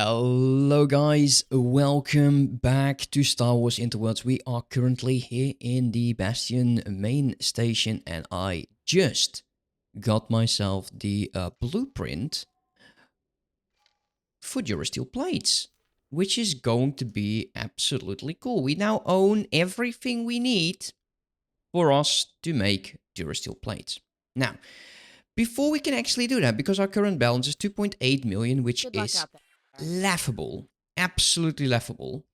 Hello guys, welcome back to Star Wars Interworlds. We are currently here in the Bastion main station and I just got myself the blueprint for durasteel plates, which is going to be absolutely cool. We now own everything we need for us to make durasteel plates. Now, before we can actually do that, because our current balance is 2.8 million, which is laughable, absolutely laughable.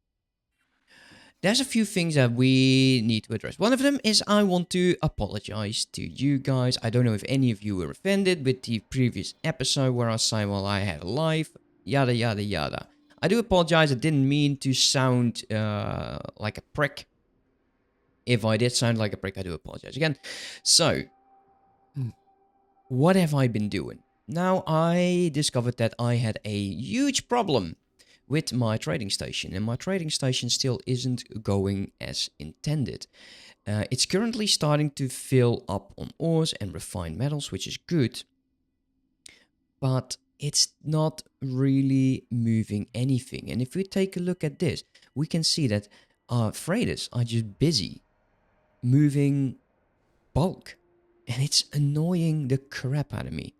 There's a few things that we need to address. One of them is I want to apologize to you guys. I don't know if any of you were offended with the previous episode where I say, well, I had a life, yada, yada, yada. I do apologize. I didn't mean to sound like a prick. If I did sound like a prick, I do apologize again. So, what have I been doing? Now, I discovered that I had a huge problem with my trading station, and my trading station still isn't going as intended. It's currently starting to fill up on ores and refined metals, which is good, but it's not really moving anything. And if we take a look at this, we can see that our freighters are just busy moving bulk, and it's annoying the crap out of me.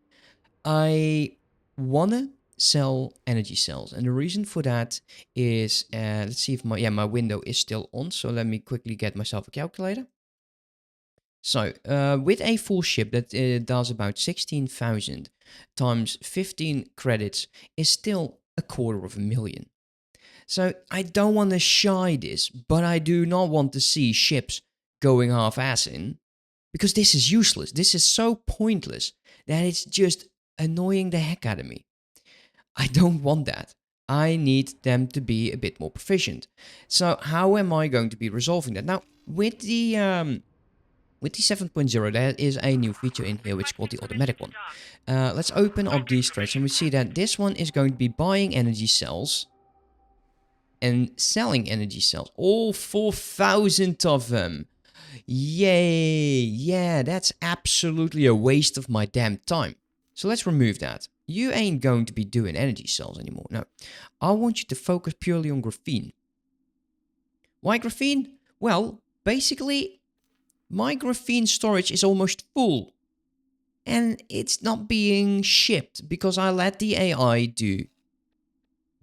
I wanna sell energy cells, and the reason for that is let's see if my window is still on. So let me quickly get myself a calculator. So with a full ship that does about 16,000 times 15 credits is still 250,000. So I don't want to shy this, but I do not want to see ships going half-ass in, because this is useless. This is so pointless that it's just annoying the heck out of me. I don't want that. I need them to be a bit more proficient. So how am I going to be resolving that? Now, with the 7.0, there is a new feature in here which is called the automatic one. Let's open up these trades, and we see that this one is going to be buying energy cells and selling energy cells. All 4,000 of them. Yay! Yeah, that's absolutely a waste of my damn time. So let's remove that. You ain't going to be doing energy cells anymore. No, I want you to focus purely on graphene. Why graphene? Well, basically, my graphene storage is almost full. And it's not being shipped because I let the AI do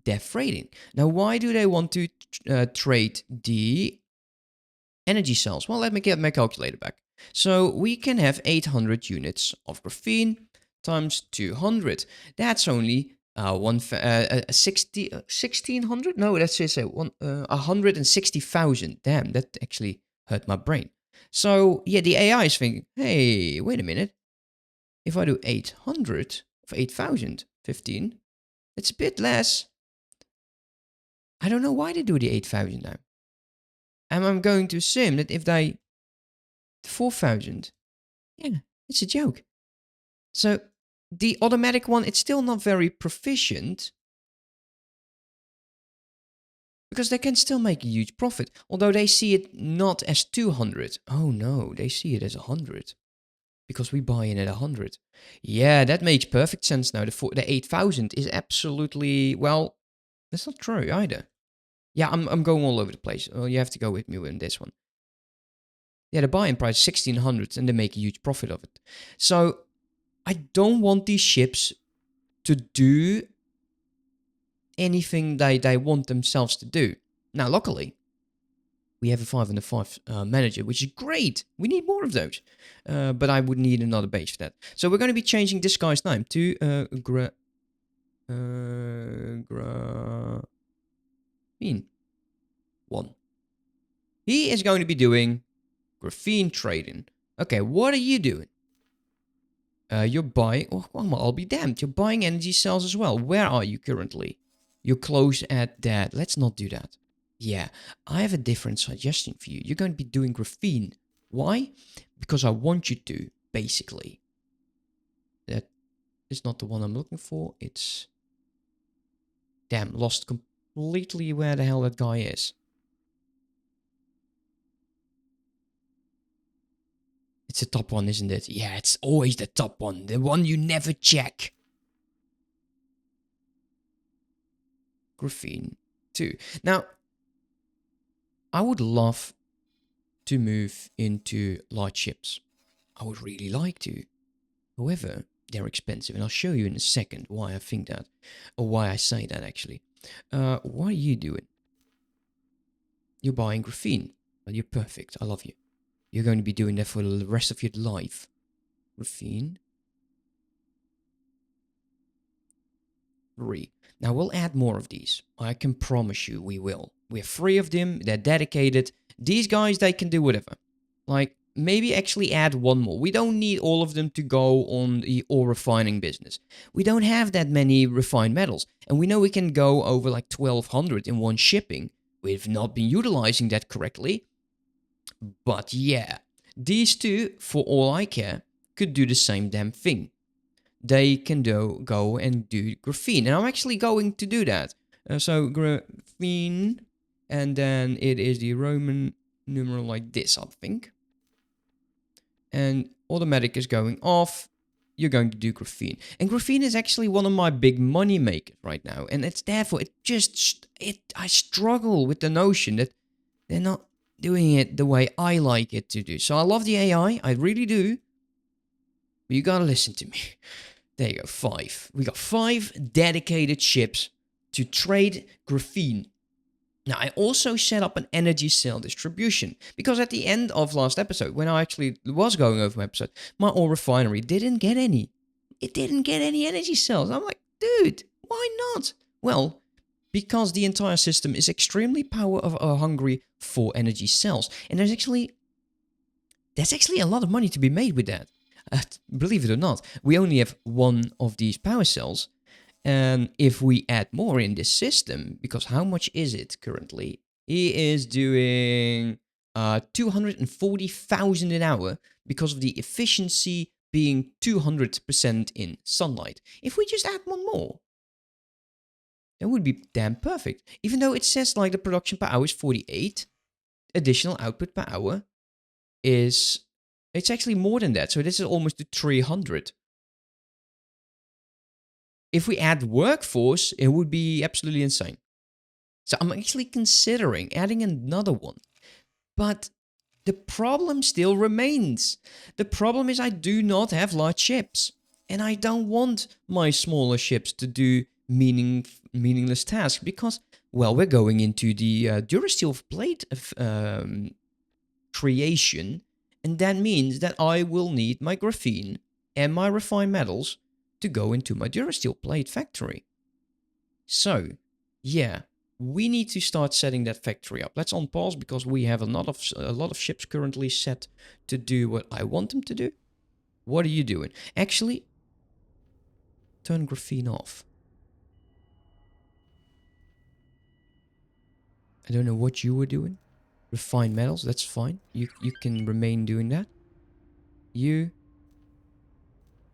their freighting. Now, why do they want to trade the energy cells? Well, let me get my calculator back. So we can have 800 units of graphene times 200. That's only 1600? No, that's just 160,000. Damn, that actually hurt my brain. So yeah, the AI is thinking, hey, wait a minute. If I do 800 of 8,000, 15, it's a bit less. I don't know why they do the 8,000 now. And I'm going to assume that if they 4,000, yeah, it's a joke. So the automatic one, it's still not very proficient because they can still make a huge profit, although they see it not as 200. Oh no, they see it as 100 because we buy in at 100. Yeah, that makes perfect sense now. The 8,000 is absolutely, well, that's not true either. Yeah, I'm going all over the place. Oh, you have to go with me in this one. Yeah, the buy-in price is 1,600 and they make a huge profit of it. So I don't want these ships to do anything they want themselves to do. Now, luckily, we have a 5 and a 5 manager, which is great. We need more of those. But I would need another base for that. So we're going to be changing this guy's name to Graphene 1. He is going to be doing graphene trading. Okay, what are you doing? You're buying... Oh, well, I'll be damned. You're buying energy cells as well. Where are you currently? You're close at that. Let's not do that. Yeah, I have a different suggestion for you. You're going to be doing graphene. Why? Because I want you to, basically. That is not the one I'm looking for. It's... Damn, lost completely where the hell that guy is. It's the top one, isn't it? Yeah, it's always the top one. The one you never check. graphene 2. Now, I would love to move into large ships. I would really like to. However, they're expensive, and I'll show you in a second why I think that, or why I say that actually. What are you doing? You're buying graphene. Well, you're perfect. I love you. You're going to be doing that for the rest of your life. Graphene 3. Now we'll add more of these. I can promise you we will. We have 3 of them. They're dedicated. These guys, they can do whatever. Like, maybe actually add 1 more. We don't need all of them to go on the ore refining business. We don't have that many refined metals. And we know we can go over like 1200 in one shipping. We've not been utilizing that correctly. But yeah, these 2, for all I care, could do the same damn thing. They can go and do graphene. And I'm actually going to do that. So graphene, and then it is the Roman numeral like this, I think. And automatic is going off. You're going to do graphene. And graphene is actually one of my big money makers right now. And it's therefore, I struggle with the notion that they're not doing it the way I like it to do. So I love the AI, I really do. But you gotta listen to me. There you go, 5. We got 5 dedicated ships to trade graphene. Now, I also set up an energy cell distribution, because at the end of last episode, when I actually was going over my episode, my ore refinery didn't get any. It didn't get any energy cells. I'm like, dude, why not? Well, because the entire system is extremely power hungry for energy cells. And there's actually a lot of money to be made with that. Believe it or not, we only have 1 of these power cells. And if we add more in this system, because how much is it currently? He is doing 240,000 an hour because of the efficiency being 200% in sunlight. If we just add 1 more, that would be damn perfect. Even though it says like the production per hour is 48, additional output per hour is, it's actually more than that. So this is almost to 300. If we add workforce, it would be absolutely insane. So I'm actually considering adding another one. But the problem still remains. The problem is I do not have large ships. And I don't want my smaller ships to do meaningless tasks. Because, well, we're going into the durasteel plate creation. And that means that I will need my graphene and my refined metals to go into my durasteel plate factory. So, yeah, we need to start setting that factory up. Let's on pause because we have a lot of ships currently set to do what I want them to do. What are you doing? Actually, turn graphene off. I don't know what you were doing. Refined metals, that's fine. You can remain doing that. You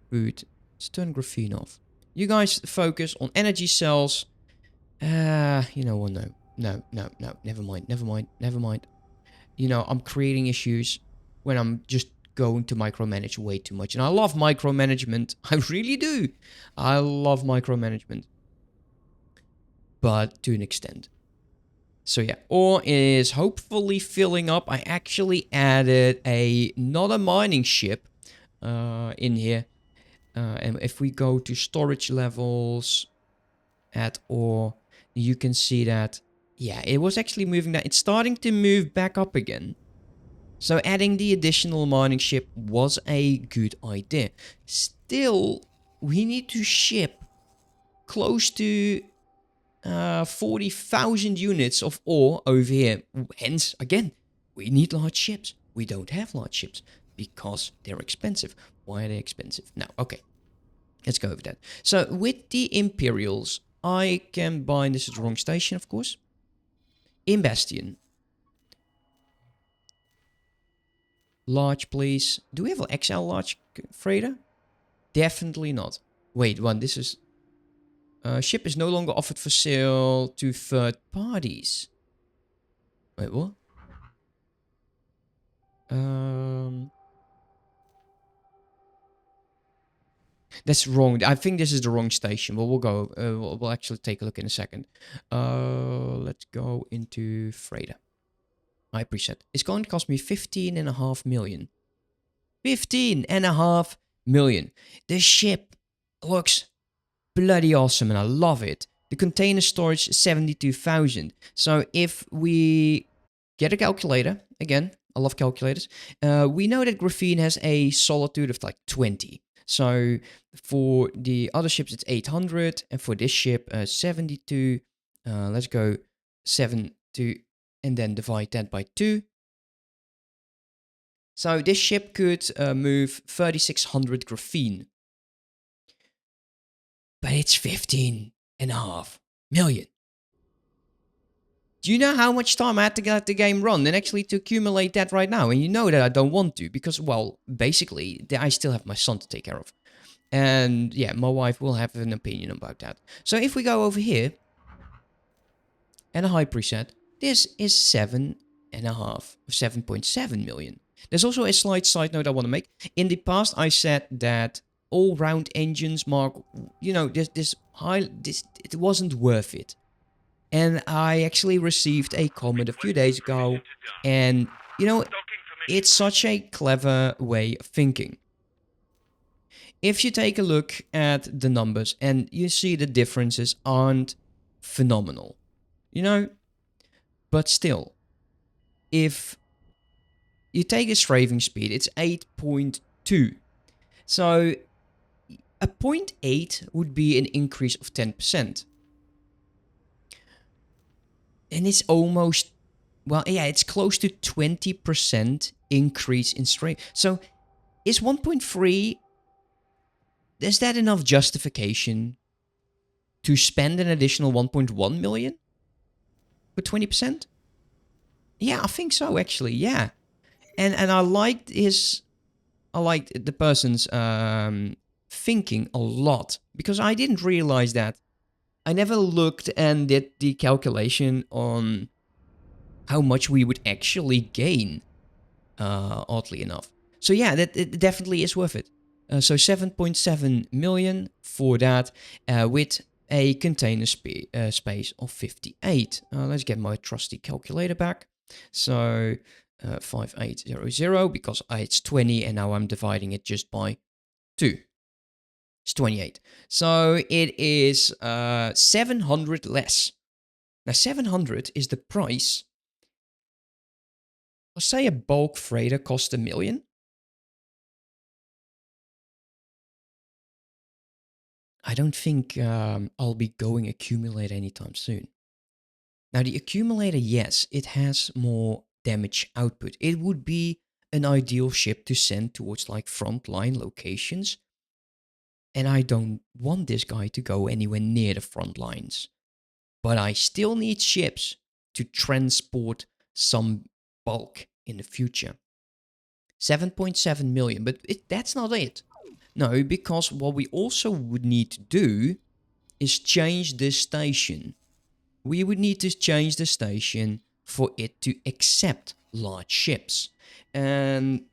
boot. Let's turn graphene off. You guys focus on energy cells. You know what? No. Never mind. You know, I'm creating issues when I'm just going to micromanage way too much. And I love micromanagement. I really do. I love micromanagement. But to an extent. So yeah, ore is hopefully filling up. I actually added another mining ship in here. And if we go to storage levels at ore, you can see that, yeah, it was actually moving that. It's starting to move back up again. So adding the additional mining ship was a good idea. Still, we need to ship close to 40,000 units of ore over here. Hence, again, we need large ships. We don't have large ships because they're expensive. Why are they expensive? Now, okay, let's go over that. So with the Imperials, I can buy, this is the wrong station, of course. In Bastion. Large, please. Do we have an XL large freighter? Definitely not. Wait, one, this is... ship is no longer offered for sale to third parties. Wait, what? That's wrong. I think this is the wrong station. But we'll go. We'll actually take a look in a second. Let's go into freighter. High preset. It's going to cost me 15.5 million. 15.5 million. The ship looks bloody awesome and I love it. The container storage 72,000. So if we get a calculator, again, I love calculators. We know that Graphene has a solitude of like 20. So for the other ships, it's 800. And for this ship, 72. Let's go 7 to, and then divide that by 2. So this ship could move 3,600 Graphene. But it's 15.5 million. Do you know how much time I had to get the game run and actually to accumulate that right now? And you know that I don't want to because, well, basically, I still have my son to take care of. And yeah, my wife will have an opinion about that. So if we go over here and a high preset, this is 7.7 million. There's also a slight side note I want to make. In the past, I said that all-round engines, Mark, you know, this it wasn't worth it. And I actually received a comment a few days ago, and you know, it's such a clever way of thinking. If you take a look at the numbers and you see the differences aren't phenomenal, you know, but still, if you take the strafing speed, it's 8.2. So a 0.8 would be an increase of 10%. And it's almost, well, yeah, it's close to 20% increase in strafe. So is 1.3, is that enough justification to spend an additional 1.1 million for 20%? Yeah, I think so, actually, yeah. And I liked the person's thinking a lot because I didn't realize that. I never looked and did the calculation on how much we would actually gain, oddly enough. So yeah, that it definitely is worth it. So 7.7 million for that with a container space of 58. Let's get my trusty calculator back. So 5800 because it's 20 and now I'm dividing it just by 2. It's 28. So it is 700 less. Now 700 is the price. Let's say a bulk freighter costs $1 million. I don't think I'll be going accumulator anytime soon. Now the accumulator, yes, it has more damage output. It would be an ideal ship to send towards like frontline locations. And I don't want this guy to go anywhere near the front lines. But I still need ships to transport some bulk in the future. 7.7 million, but that's not it. No, because what we also would need to do is change this station. We would need to change the station for it to accept large ships. And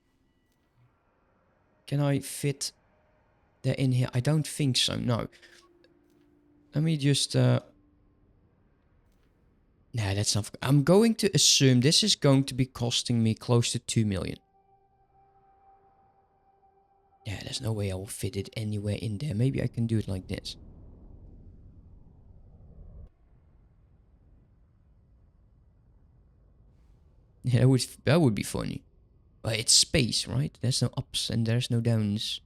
can I fit that in here? I don't think so, no. Let me just... Nah, that's not... I'm going to assume this is going to be costing me close to 2 million. Yeah, there's no way I will fit it anywhere in there. Maybe I can do it like this. Yeah, that would be funny. But it's space, right? There's no ups and there's no downs.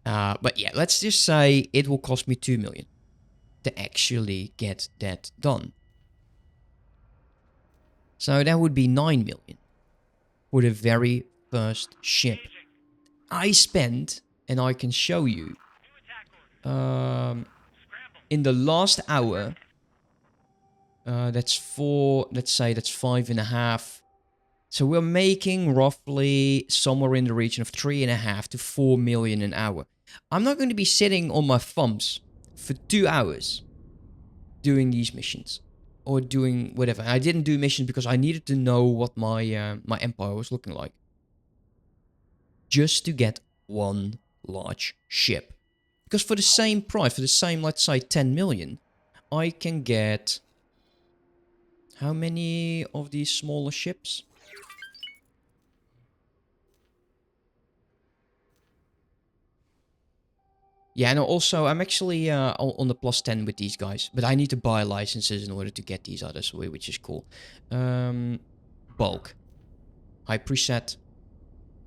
But yeah, let's just say it will cost me 2 million to actually get that done. So that would be 9 million for the very first ship. I spent, and I can show you, in the last hour, that's 4, let's say that's 5.5. So we're making roughly somewhere in the region of 3.5 to 4 million an hour. I'm not going to be sitting on my thumbs for 2 hours doing these missions or doing whatever. I didn't do missions because I needed to know what my my empire was looking like. Just to get one large ship. Because for the same price, for the same, let's say, 10 million, I can get... How many of these smaller ships? Yeah, and also, I'm actually on the plus 10 with these guys. But I need to buy licenses in order to get these others, which is cool. Bulk. High preset.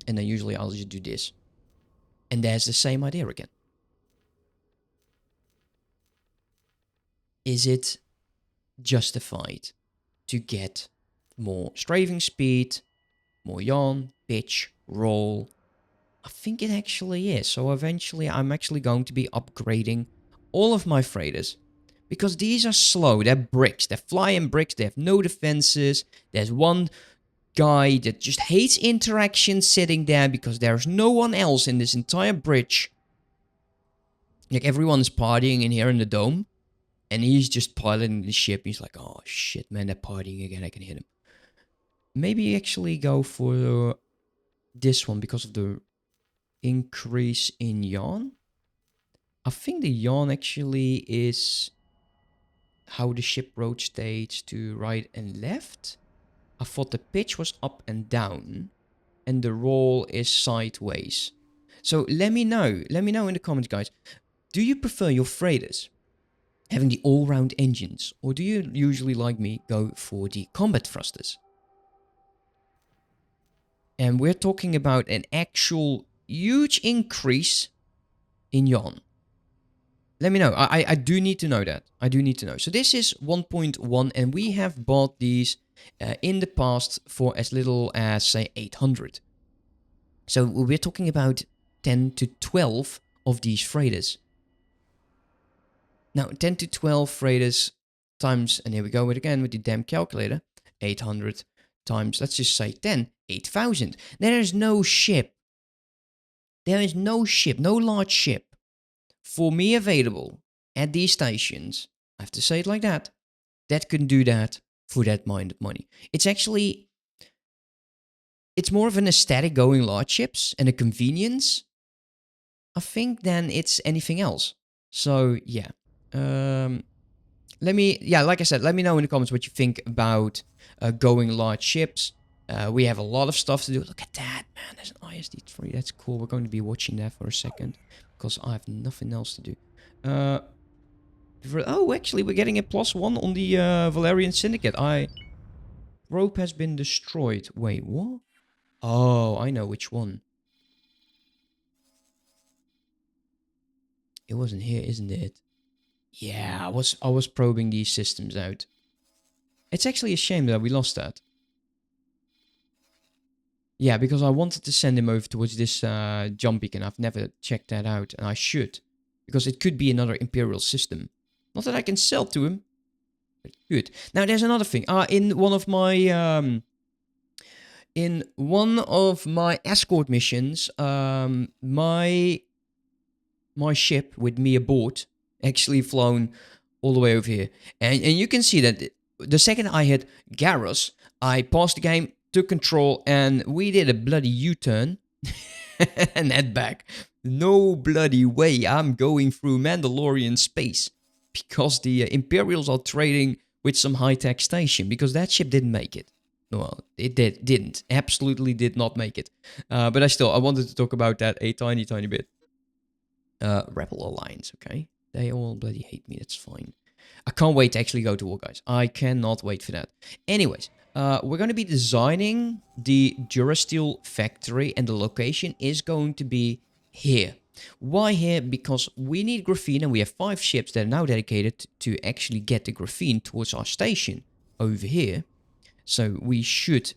And then usually I'll just do this. And there's the same idea again. Is it justified to get more strafing speed, more yaw, pitch, roll? I think it actually is. So eventually I'm actually going to be upgrading all of my freighters. Because these are slow. They're bricks. They're flying bricks. They have no defenses. There's one guy that just hates interaction sitting there because there's no one else in this entire bridge. Like, everyone is partying in here in the dome. And he's just piloting the ship. He's like, oh shit, man, they're partying again. I can hit him. Maybe actually go for this one because of the increase in yawn. I think the yawn actually is how the ship rotates to right and left. I thought the pitch was up and down. And the roll is sideways. So let me know. Let me know in the comments, guys. Do you prefer your freighters having the all-round engines, or do you usually, like me, go for the combat thrusters? And we're talking about an actual huge increase in yawn. Let me know. I do need to know that. I do need to know. So this is 1.1, and we have bought these in the past for as little as, say, 800. So we're talking about 10 to 12 of these freighters. Now, 10 to 12 freighters times, and here we go with again with the damn calculator, 800 times, let's just say 10, 8,000. There is no ship. There is no ship, no large ship for me available at these stations, I have to say it like that can do that for that amount of money. It's actually, it's more of an aesthetic going large ships and a convenience, I think, than it's anything else. So, yeah. Like I said, let me know in the comments what you think about going large ships. We have a lot of stuff to do. Look at that, man. There's an ISD-3. That's cool. We're going to be watching that for a second because I have nothing else to do. Oh, actually, we're getting a +1 on the Valerian Syndicate. Rope has been destroyed. Wait, what? Oh, I know which one. It wasn't here, isn't it? Yeah, I was probing these systems out. It's actually a shame that we lost that. Yeah, because I wanted to send him over towards this jump beacon. I've never checked that out, and I should. Because it could be another Imperial system. Not that I can sell to him, but good. Now, there's another thing. In one of my escort missions, my ship with me aboard actually flown all the way over here. And you can see that the second I hit Garrus, I paused the game, took control, and we did a bloody U-turn and head back. No bloody way I'm going through Mandalorian space because the Imperials are trading with some high-tech station because that ship didn't make it. Well, it didn't. Absolutely did not make it. But I wanted to talk about that a tiny bit. Rebel Alliance, okay? They all bloody hate me, that's fine. I can't wait to actually go to war, guys. I cannot wait for that. Anyways, we're going to be designing the durasteel factory, and the location is going to be here. Why here? Because we need graphene, and we have 5 ships that are now dedicated to actually get the graphene towards our station over here. So we should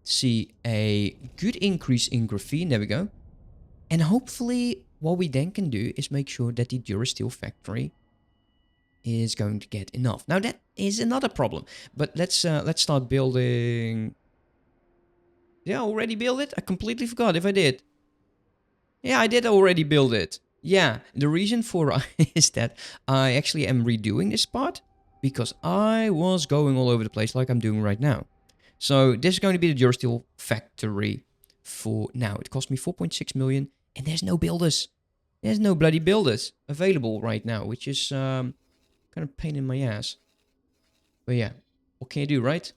see a good increase in graphene. There we go. And hopefully, what we then can do is make sure that the durasteel factory is going to get enough. Now, that is another problem. But let's start building. Did I already build it? I completely forgot if I did. Yeah, I did already build it. Yeah, the reason for is that I actually am redoing this part because I was going all over the place like I'm doing right now. So this is going to be the durasteel factory for now. It cost me 4.6 million. And there's no builders. There's no bloody builders available right now, which is kind of pain in my ass. But yeah, what can you do, right?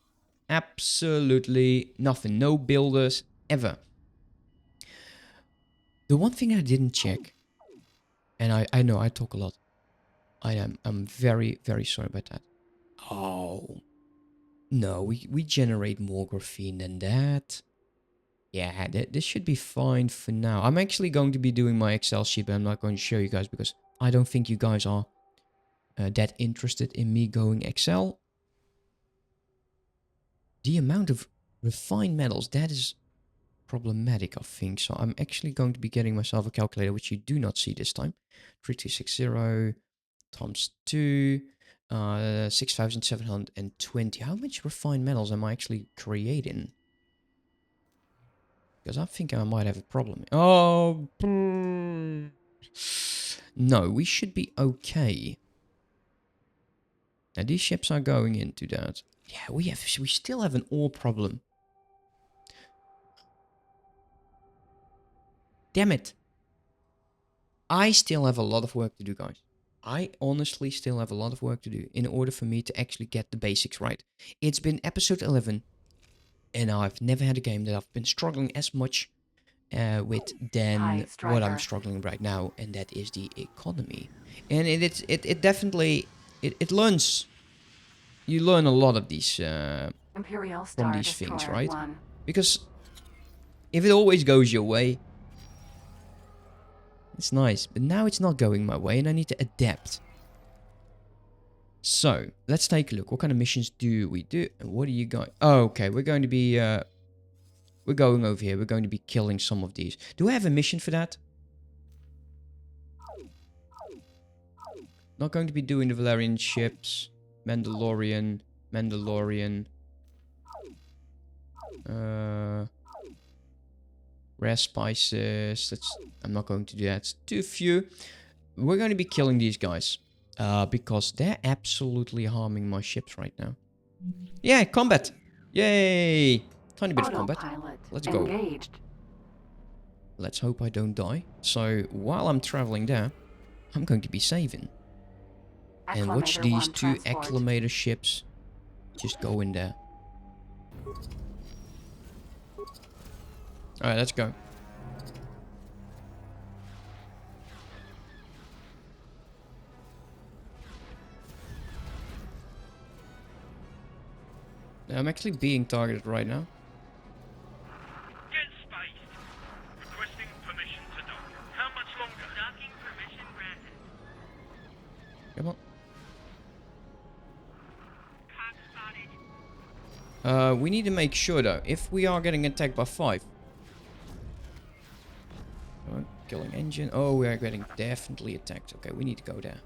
Absolutely nothing. No builders ever. The one thing I didn't check, and I know I talk a lot. I'm very, very sorry about that. Oh, no, we generate more graphene than that. Yeah, this should be fine for now. I'm actually going to be doing my Excel sheet, but I'm not going to show you guys because I don't think you guys are that interested in me going Excel. The amount of refined metals, that is problematic, I think. So I'm actually going to be getting myself a calculator, which you do not see this time. 3260 times 2, 6,720. How much refined metals am I actually creating? Because I think I might have a problem. Oh, no, we should be okay. Now these ships are going into that. Yeah, we still have an ore problem. Damn it. I still have a lot of work to do, guys. I honestly still have a lot of work to do in order for me to actually get the basics right. It's been episode 11, and I've never had a game that I've been struggling as much with than what I'm struggling right now, and that is the economy. And it definitely it learns. You learn a lot of these from these things, right? Because if it always goes your way, it's nice. But now it's not going my way, and I need to adapt. So let's take a look. What kind of missions do we do? And what do you got? Oh, okay, we're going to be we're going over here. We're going to be killing some of these. Do I have a mission for that? Not going to be doing the Valerian ships. Mandalorian. Rare spices. I'm not going to do that. It's too few. We're going to be killing these guys. Because they're absolutely harming my ships right now. Yeah, combat. Yay. Tiny bit of combat. Let's go. Engaged. Let's hope I don't die. So while I'm traveling there, I'm going to be saving. And watch these two acclimator ships just go in there. Alright, let's go. I'm actually being targeted right now. Get spaced. Requesting permission to dock. How much longer? Docking permission granted. Come on. Cock spotted. We need to make sure though, if we are getting attacked by 5. Oh, killing engine. Oh, we are getting definitely attacked. Okay, we need to go there.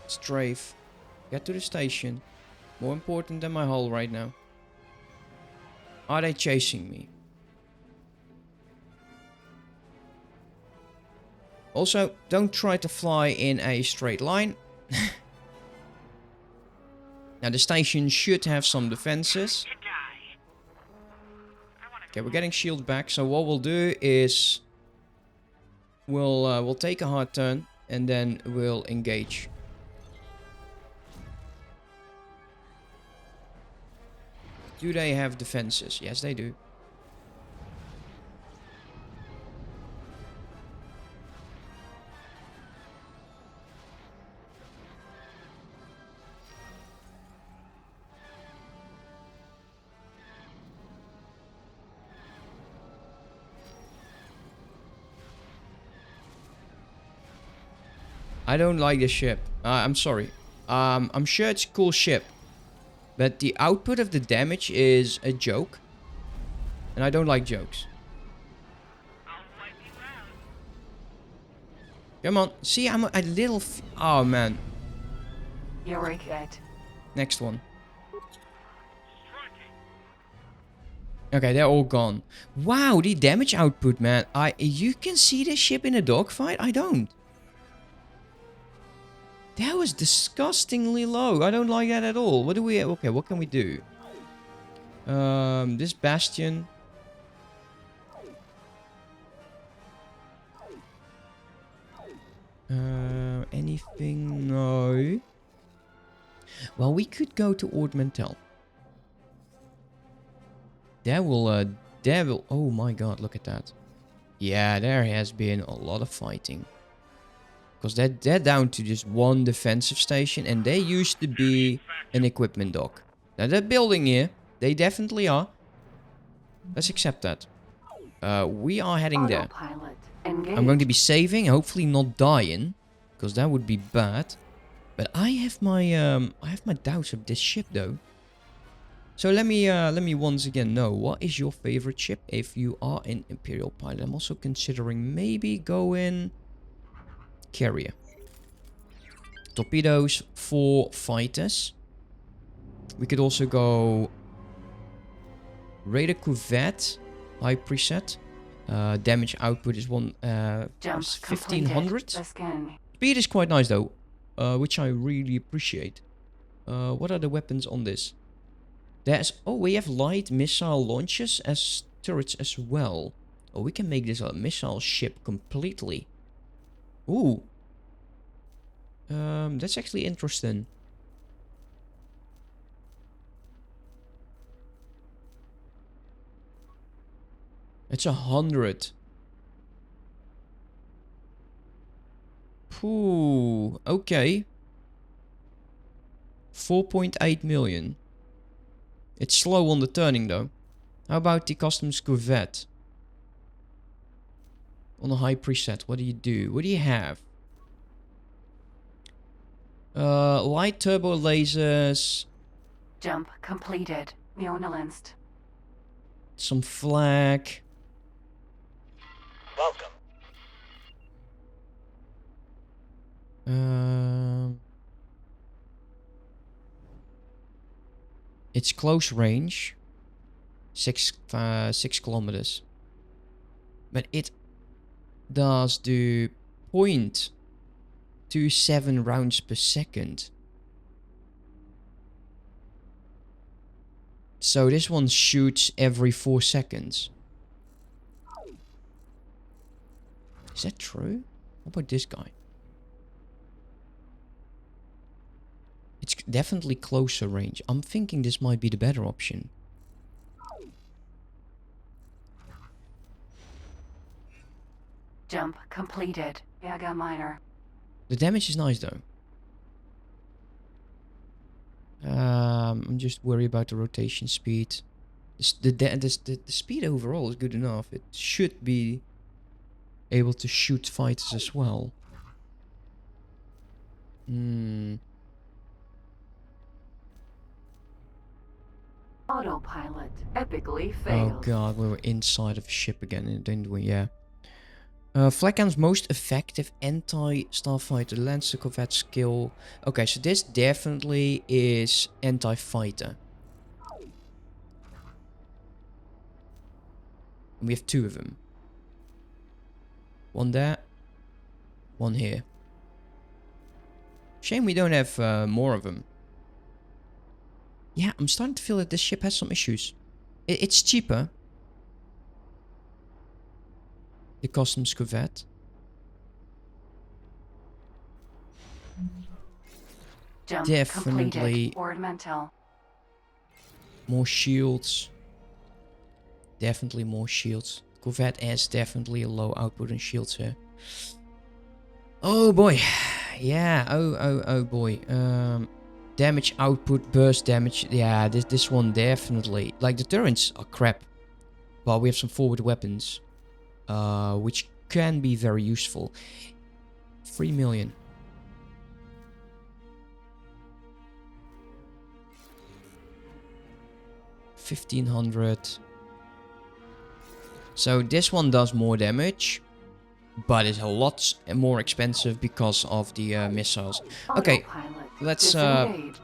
Strafe. Get to the station. More important than my hull right now. Are they chasing me? Also, don't try to fly in a straight line. Now, the station should have some defenses. Okay, we're getting shield back. So what we'll do is we'll take a hard turn and then we'll engage. Do they have defenses? Yes, they do. I don't like this ship. I'm sorry. I'm sure it's a cool ship. But the output of the damage is a joke. And I don't like jokes. Come on. See, I'm a little... oh, man. Next one. Okay, they're all gone. Wow, the damage output, man. You can see this ship in a dogfight? I don't. That was disgustingly low. I don't like that at all. What do we... Okay, what can we do? This bastion... anything? No. Well, we could go to Ordmentel. That will... Oh my god, look at that. Yeah, there has been a lot of fighting. Because they're down to just one defensive station. And they used to be an equipment dock. Now, they're building here. They definitely are. Let's accept that. We are heading there. I'm going to be saving, hopefully not dying. Because that would be bad. But I have my doubts of this ship, though. So let me once again know, what is your favorite ship if you are an Imperial pilot? I'm also considering maybe going carrier. Torpedoes, 4 fighters. We could also go Raider Corvette, high preset. Damage output is 1500. Speed is quite nice though, which I really appreciate. What are the weapons on this? Oh, we have light missile launches as turrets as well. Oh, we can make this a missile ship completely. Ooh. That's actually interesting. It's 100. Ooh, okay. 4.8 million. It's slow on the turning though. How about the customs corvette? On a high preset, what do you do? What do you have? Light turbo lasers. Jump completed. Mionalanced. Some flak. Welcome. It's close range. 6 kilometers. But it does do 0.27 rounds per second. So this one shoots every 4 seconds. Is that true? What about this guy? It's definitely closer range. I'm thinking this might be the better option. Jump completed. Yaga minor. The damage is nice though. I'm just worried about the rotation speed. The speed overall is good enough. It should be able to shoot fighters as well. Autopilot epically fails. Oh god, we were inside of a ship again, didn't we? Yeah. Flakham's most effective anti-starfighter Lancer Corvette skill. Okay, so this definitely is anti-fighter. We have 2 of them. One there, one here. Shame we don't have more of them. Yeah, I'm starting to feel that this ship has some issues. It's cheaper. The customs corvette. Jump Definitely Ornamental. more shields. Definitely more shields. Corvette has definitely a low output on shields here. Oh boy. Yeah, oh boy. Damage output, burst damage. Yeah, this one definitely. Like the turrets are crap. But we have some forward weapons. Which can be very useful. 3 million. $1,500. So this one does more damage, but it's a lot more expensive because of the missiles. Okay, let's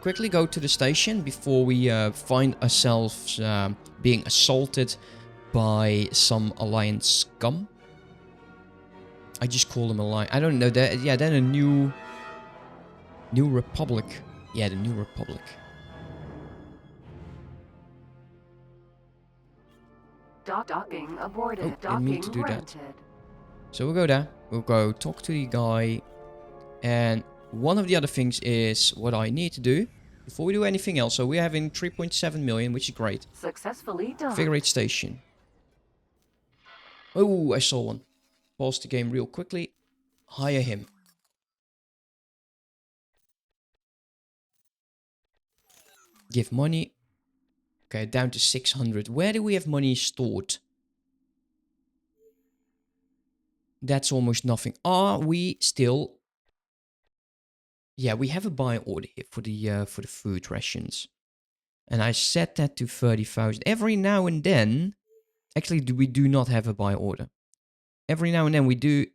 quickly go to the station before we find ourselves being assaulted by some Alliance scum. I just call them Alliance. I don't know. Yeah, they're a new New Republic. Yeah, the New Republic. Docking aborted. Oh, didn't mean to Docking do that. granted. So we'll go there. We'll go talk to the guy. And one of the other things is what I need to do before we do anything else. So we're having 3.7 million, which is great. Successfully done. Figure 8 station. Oh, I saw one. Pause the game real quickly. Hire him. Give money. Okay, down to 600. Where do we have money stored? That's almost nothing. Are we still... Yeah, we have a buy order here for the food rations. And I set that to 30,000. Every now and then... Actually, we do not have a buy order. Every now and then we do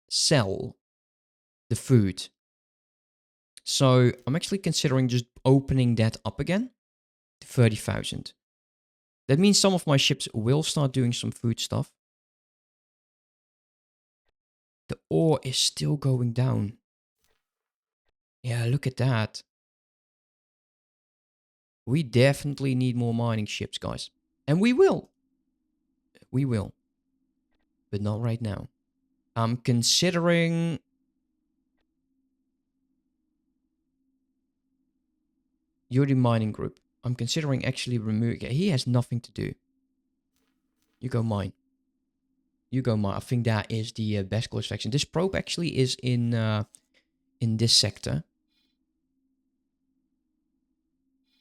sell the food. So I'm actually considering just opening that up again to 30,000. That means some of my ships will start doing some food stuff. The ore is still going down. Yeah, look at that. We definitely need more mining ships, guys. And we will. We will. But not right now. I'm considering... You're the mining group. I'm considering actually removing... He has nothing to do. You go mine. You go mine. I think that is the best course of action. This probe actually is in this sector.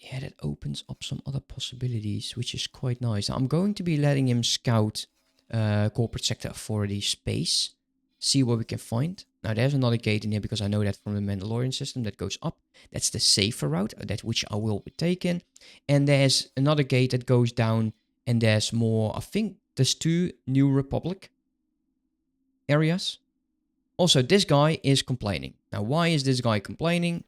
Yeah, that opens up some other possibilities, which is quite nice. I'm going to be letting him scout corporate sector authority space. See what we can find. Now, there's another gate in here because I know that from the Mandalorian system that goes up. That's the safer route, that which I will be taking. And there's another gate that goes down and there's more, I think there's 2 New Republic areas. Also, this guy is complaining. Now, why is this guy complaining?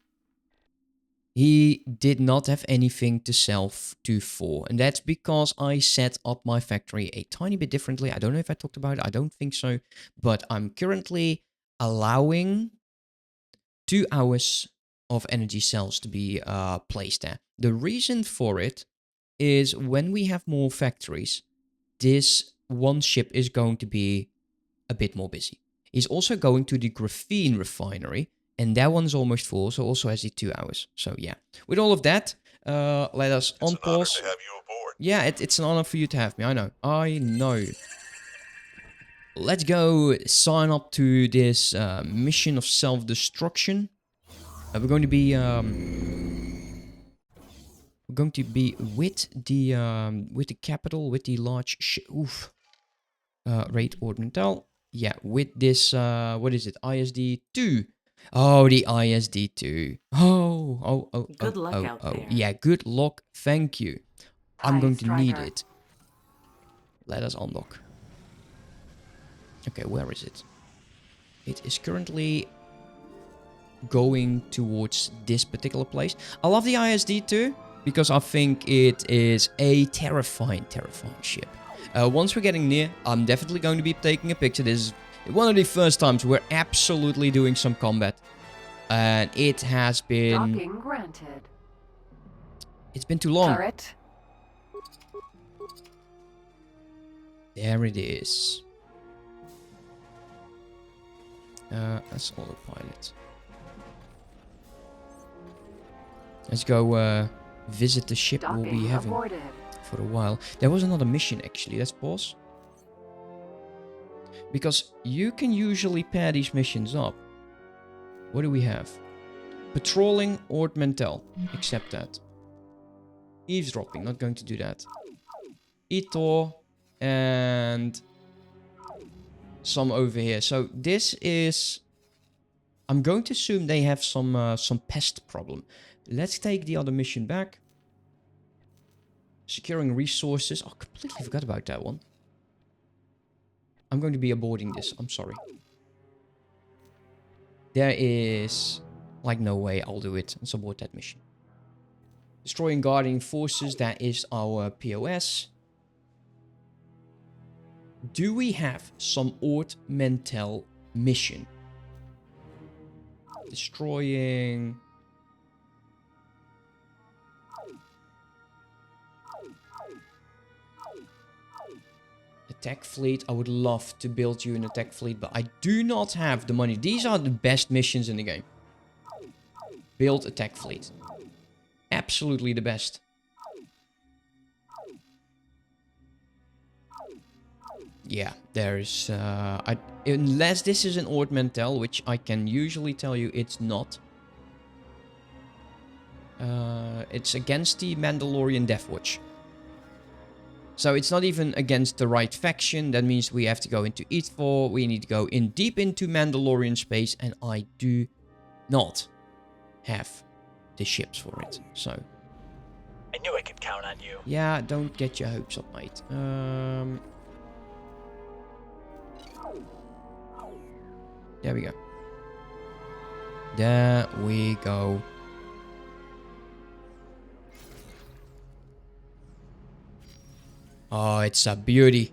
He did not have anything to sell to for. And that's because I set up my factory a tiny bit differently. I don't know if I talked about it. I don't think so. But I'm currently allowing 2 hours of energy cells to be placed there. The reason for it is when we have more factories, this one ship is going to be a bit more busy. He's also going to the Graphene refinery. And that one's almost full, so also has the 2 hours. So yeah, with all of that, let us on pause. It's an honor to have you aboard. Yeah, it's an honor for you to have me. I know. I know. Let's go sign up to this mission of self-destruction. We're going to be with the capital, with the large raid ornamental. Yeah, with this what is it? ISD-2. Oh, the ISD-2. Oh. Good luck out there. Yeah, good luck. Thank you. I'm going to need Striker. it. Let us unlock. Okay, where is it? It is currently going towards this particular place. I love the ISD-2 because I think it is a terrifying ship. Once we're getting near, I'm definitely going to be taking a picture. This is one of the first times we're absolutely doing some combat. And it has been... Docking granted. It's been too long. Turret. There it is. That's autopilot. Let's go visit the ship we'll be Docking having aborted. for a while. There was another mission actually. Let's pause. Because you can usually pair these missions up. What do we have? Patrolling Ord Mantell. Accept that. Eavesdropping. Not going to do that. Etor. And some over here. So this is... I'm going to assume they have some pest problem. Let's take the other mission back. Securing resources. Oh, completely forgot about that one. I'm going to be aborting this. I'm sorry. There is... like, no way I'll do it. Let's abort that mission. Destroying guarding forces. That is our POS. Do we have some Ord Mantell mission? destroying. Attack fleet. I would love to build you an attack fleet, but I do not have the money. These are the best missions in the game. Build attack fleet. Absolutely the best. Yeah, there's... unless this is an Ord Mantell, which I can usually tell you it's not. It's against the Mandalorian Death Watch. So it's not even against the right faction. That means we have to go into Eathfor. We need to go in deep into Mandalorian space. And I do not have the ships for it. So... I knew I could count on you. yeah, don't get your hopes up, mate. There we go. There we go. Oh, it's a beauty.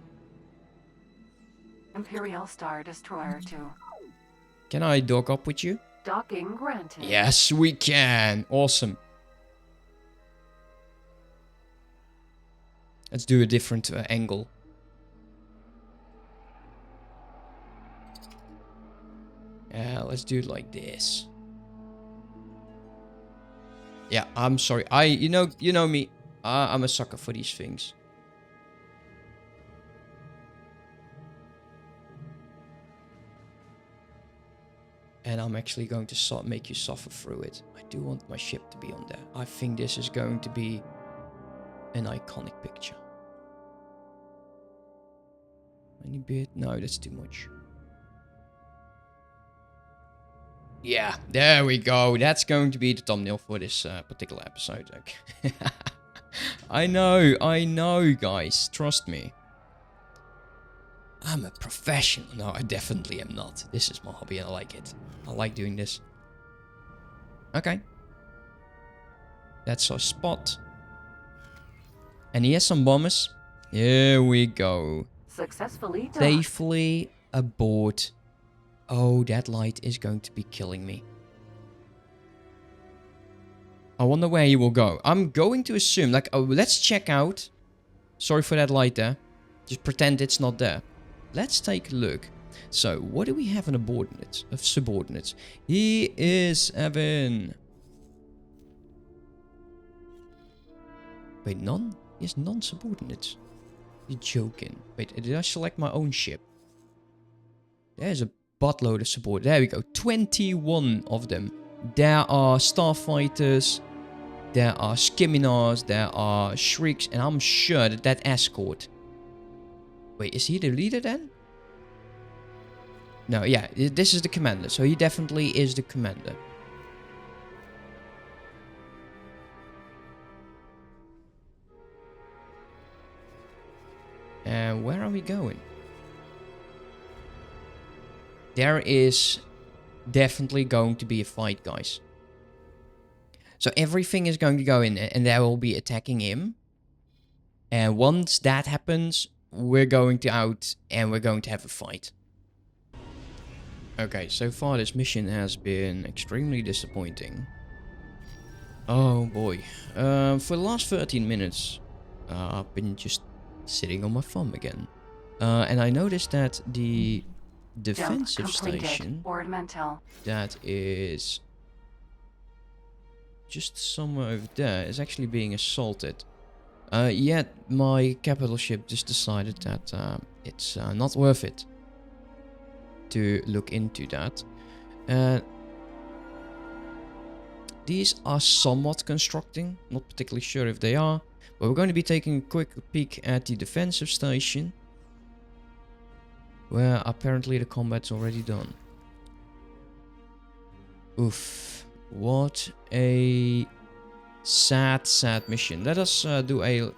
Imperial Star Destroyer 2. Can I dock up with you? Docking granted. Yes, we can. Awesome. Let's do a different angle. Let's do it like this. Yeah, I'm sorry. You know me. I'm a sucker for these things. And I'm actually going to make you suffer through it. I do want my ship to be on there. I think this is going to be an iconic picture. Any bit? No, that's too much. Yeah, there we go. That's going to be the thumbnail for this particular episode. Okay. I know, guys. Trust me. I'm a professional. No, I definitely am not. This is my hobby and I like it. I like doing this. Okay. That's our spot. And he has some bombers. Here we go. Successfully done. Safely aboard. Oh, that light is going to be killing me. I wonder where he will go. I'm going to assume, like, oh, let's check out. Sorry for that light there. Just pretend it's not there. Let's take a look. So, what do we have in subordinates? He is Evan. Wait, none? He has non-subordinates. You're joking. Wait, did I select my own ship? There's a buttload of support. There we go. 21 of them. There are starfighters. There are skirmishes. There are shrieks. And I'm sure that escort. Wait, is he the leader then? No, yeah. This is the commander. So he definitely is the commander. And where are we going? There is definitely going to be a fight, guys. So everything is going to go in and they will be attacking him. And once that happens, we're going to out and we're going to have a fight. Okay, so far this mission has been extremely disappointing. Oh boy. For the last 13 minutes, I've been just sitting on my thumb again. And I noticed that the defensive station, that is just somewhere over there, is actually being assaulted. Yet my capital ship just decided that it's not worth it to look into that. These are somewhat constructing, not particularly sure if they are, but we're going to be taking a quick peek at the defensive station, where apparently the combat's already done. Oof, what a sad mission. Let us do a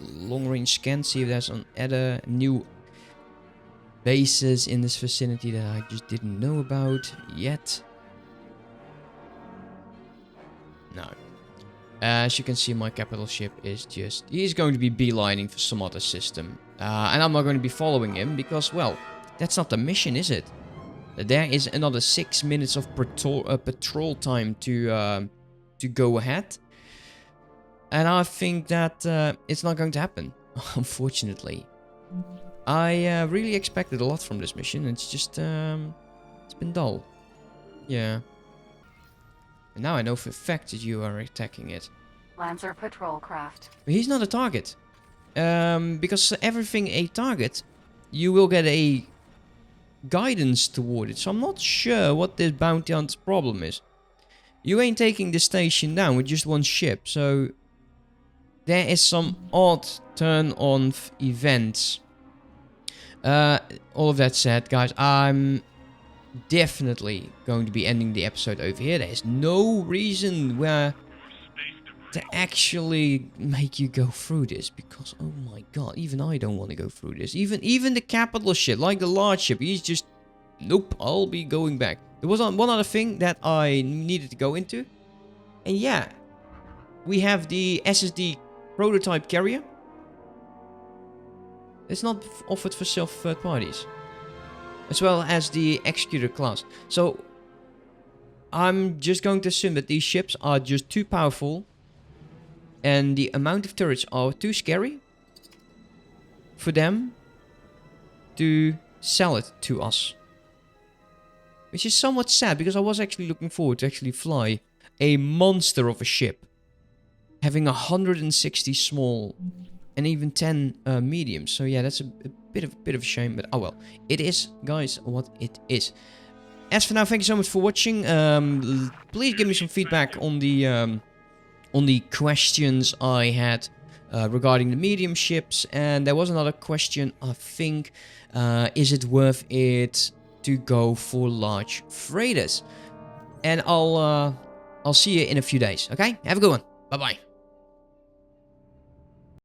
long-range scan, see if there's some other new bases in this vicinity that I just didn't know about yet. No. As you can see, my capital ship is just... he's going to be beelining for some other system. And I'm not going to be following him because, well, that's not the mission, is it? There is another 6 minutes of patrol time to go ahead. And I think that it's not going to happen, unfortunately. I really expected a lot from this mission. It's just, it's been dull. Yeah. And now I know for a fact that you are attacking it. Lancer patrol craft. But he's not a target. Because everything a target, you will get a guidance toward it. So I'm not sure what this bounty hunter's problem is. You ain't taking the station down with just one ship, so there is some odd turn-on events. All of that said, guys, I'm definitely going to be ending the episode over here. There's no reason where to actually make you go through this, because oh my god, even I don't want to go through this. Even the capital ship, like the large ship, he's just, nope, I'll be going back. There was one other thing that I needed to go into, and yeah, we have the SSD prototype carrier. It's not offered for sale for third parties, as well as the executor class. So I'm just going to assume that these ships are just too powerful, and the amount of turrets are too scary for them to sell it to us. Which is somewhat sad, because I was actually looking forward to actually fly a monster of a ship, having 160 small and even 10 mediums. So yeah, that's a bit of a shame, but oh well. It is, guys, what it is. As for now, thank you so much for watching. Please give me some feedback on the questions I had regarding the medium ships. And there was another question, I think. Is it worth it to go for large freighters? And I'll see you in a few days, okay? Have a good one. Bye-bye.